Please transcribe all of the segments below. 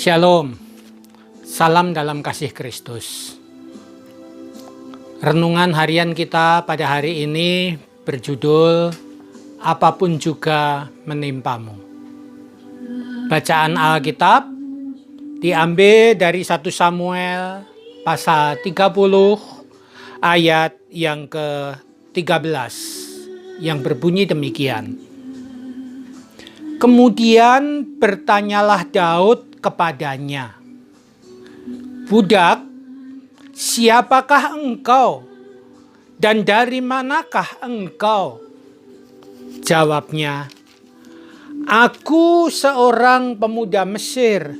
Shalom, salam dalam kasih Kristus. Renungan harian kita pada hari ini berjudul Apapun Juga Menimpamu. Bacaan Alkitab diambil dari 1 Samuel pasal 30 ayat yang ke-13 yang berbunyi demikian. Kemudian bertanyalah Daud kepadanya, "Budak, siapakah engkau dan dari manakah engkau?" Jawabnya, "Aku seorang pemuda Mesir,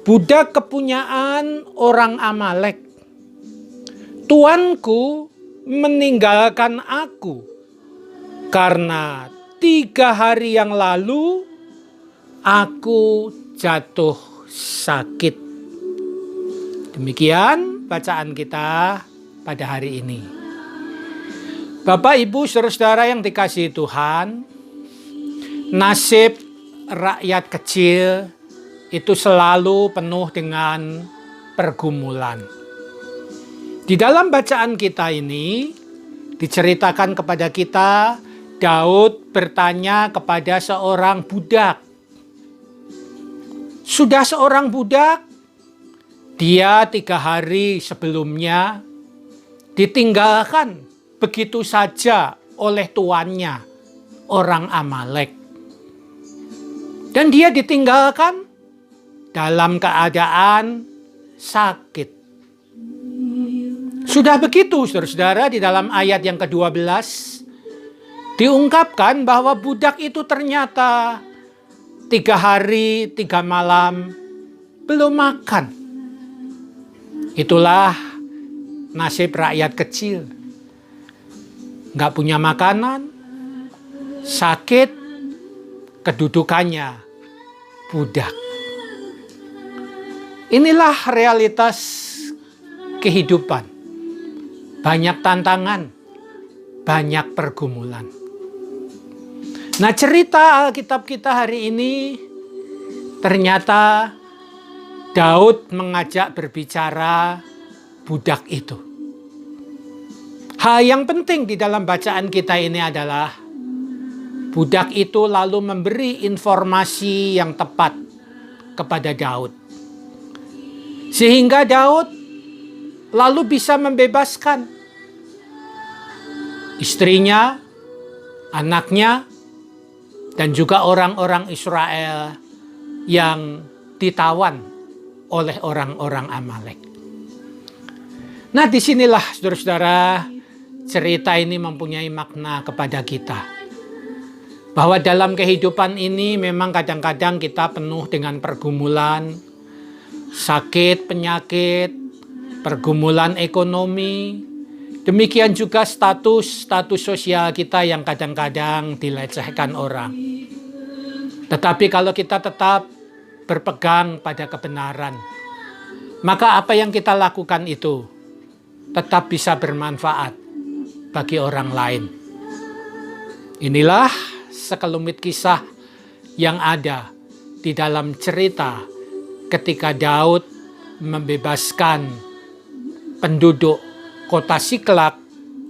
budak kepunyaan orang Amalek. Tuanku meninggalkan aku karena 3 hari yang lalu aku jatuh sakit." Demikian bacaan kita pada hari ini. Bapak, Ibu, saudara-saudara yang dikasihi Tuhan, nasib rakyat kecil itu selalu penuh dengan pergumulan. Di dalam bacaan kita ini diceritakan kepada kita, Daud bertanya kepada seorang budak. Sudah seorang budak, dia 3 hari sebelumnya ditinggalkan begitu saja oleh tuannya, orang Amalek. Dan dia ditinggalkan dalam keadaan sakit. Sudah begitu, saudara-saudara, di dalam ayat yang ke-12 diungkapkan bahwa budak itu ternyata 3 hari 3 malam belum makan. Itulah nasib rakyat kecil. Nggak punya makanan, sakit, kedudukannya budak. Inilah realitas kehidupan. Banyak tantangan, banyak pergumulan. Nah, cerita Alkitab kita hari ini ternyata Daud mengajak berbicara budak itu. Hal yang penting di dalam bacaan kita ini adalah budak itu lalu memberi informasi yang tepat kepada Daud. Sehingga Daud lalu bisa membebaskan istrinya, anaknya, dan juga orang-orang Israel yang ditawan oleh orang-orang Amalek. Nah, disinilah saudara-saudara, cerita ini mempunyai makna kepada kita. Bahwa dalam kehidupan ini memang kadang-kadang kita penuh dengan pergumulan, sakit, penyakit, pergumulan ekonomi. Demikian juga status sosial kita yang kadang-kadang dilecehkan orang. Tetapi kalau kita tetap berpegang pada kebenaran, maka apa yang kita lakukan itu tetap bisa bermanfaat bagi orang lain. Inilah sekelumit kisah yang ada di dalam cerita ketika Daud membebaskan penduduk kota Siklak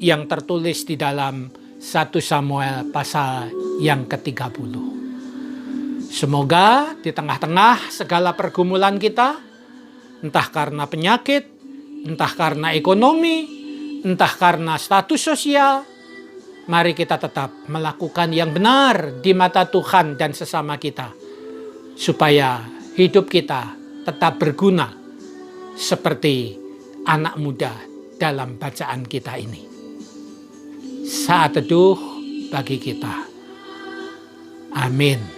yang tertulis di dalam 1 Samuel pasal yang ke-30. Semoga di tengah-tengah segala pergumulan kita, entah karena penyakit, entah karena ekonomi, entah karena status sosial, mari kita tetap melakukan yang benar di mata Tuhan dan sesama kita, supaya hidup kita tetap berguna seperti anak muda dalam bacaan kita ini. Saat teduh bagi kita. Amin.